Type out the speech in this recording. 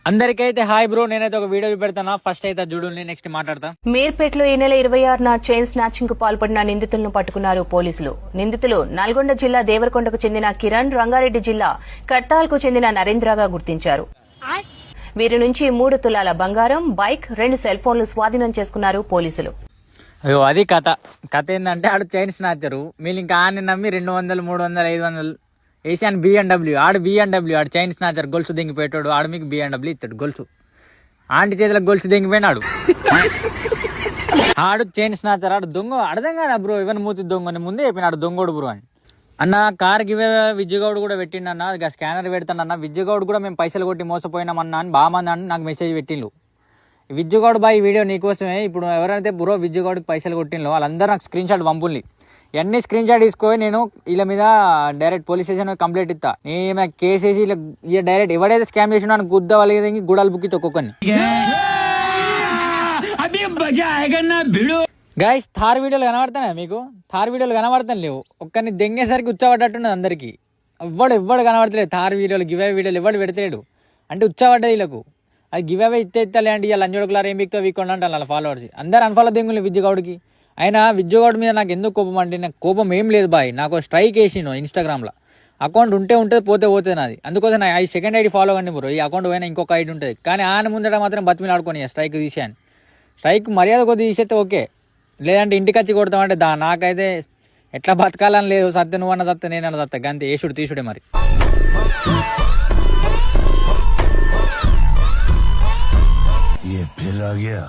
అందరికైతే hi bro, నేనైతే ఒక video పెడతానా. First అయితే చూడండి, నెక్స్ట్ మాట్లాడతా. మీర్పేటలో ఈ నెల 26న చైన్ స్నాచింగ్ కు పాల్పడిన నిందితులను పట్టుకున్నారు పోలీసులు. నిందితులు నల్గొండ జిల్లా దేవరకొండకు చెందిన కిరణ్, రంగారెడ్డి జిల్లా కట్టాల్ కు చెందిన నరేంద్రగా గుర్తించారు. వీరి నుంచి 3 తులాల బంగారం, బైక్, 2 సెల్ ఫోన్లు స్వాధీనం చేసుకున్నారు పోలీసులు. అయ్యో అది కథ ఏంటంటే ఆడు చైన్ స్నాచరు. మీరు ఇంకా ఆడిని నమ్మి 200, 300, 500 ఏషియన్ BMW, ఆడు చైన్ స్నాచర్. గొలుసు దింగిపోయాడు ఆడు, మీకు BMW ఇస్తాడు గొలుసు. ఆంటీ చేతులకు గొలుసు దింగిపోయినాడు. ఆడు చైన్ స్నాచర్, ఆడు దొంగ. అర్థం కాదా బ్రో, ఎవరిని మూతి దొంగని ముందే చెప్పినాడు దొంగోడు బ్రో అని. అన్న కార్ గివే విజయగౌడ్ కూడా పెట్టిండన్న, ఇక స్కానర్ పెడతానన్న. విజయగౌడ్ కూడా మేము పైసలు కొట్టి మోసపోయినామన్నా అని బామంది అని నాకు మెసేజ్ పెట్టిండు. విజయగౌడ్ బాయ్ వీడియో నీకోసమే. ఇప్పుడు ఎవరైతే బ్రో విజయగౌడ్కి పైసలు కొట్టిందో వాళ్ళందరూ నాకు స్క్రీన్ షాట్ పంపుల్ని. ఇవన్నీ స్క్రీన్ షాట్ తీసుకొని నేను వీళ్ళ మీద డైరెక్ట్ పోలీస్ స్టేషన్ కంప్లైంట్ ఇస్తా. నేను కేసు వేసి ఇలా డైరెక్ట్ ఎవడైతే స్కామ్ చేసినా అని గుద్ద వాళ్ళకి గుడాలు బుక్కి తొక్కొక్కని. గైస్ థార్ వీడియోలు కనబడతానే మీకు? థార్ వీడియోలు కనబడతాను లేవు. ఒక్కరిని దెంగేసరికి ఉచ్చబడ్డట్టున్నది అందరికి. ఎవ్వడు కనబడతలేదు థార్ వీడియోలు, గివే వీడియోలు ఎవడు పెడతలేడు. అంటే ఉచ్చబడ్డది వీళ్ళకు. అది గివే ఇస్తేలే అంటే ఇలా లంజోడుకులారు ఏం బిక్తో వీక్కోండి అంటే వాళ్ళ ఫాలోవర్స్ అందరు అన్ఫాలో దెంగులు విజయగౌడ్కి. అయినా విజయగౌడ్ మీద నాకు ఎందుకు కోపం అంటే, నాకు కోపం ఏం లేదు బాయ్. నాకు స్ట్రైక్ వేసిను ఇన్స్టాగ్రామ్లో. అకౌంట్ ఉంటుంది, పోతే నాది. అందుకోసం నా సెకండ్ ఐడి ఫాలో కండి బ్రో. ఈ అకౌంట్ పోయినా ఇంకొక ఐడి ఉంటుంది. కానీ ఆయన ముందట మాత్రం బతిమీలు ఆడుకొని స్ట్రైక్ తీసాను. స్ట్రైక్ మర్యాద కొద్ది తీసేస్తే ఓకే, లేదంటే ఇంటికి వచ్చి కొడతామంటే నాకైతే ఎట్లా బతకాలని లేదు. సత్య నువ్వన్న తత్త నేనన్న తత్త గంతే, ఏసుడు తీసుడే మరి. ये फिर आ गया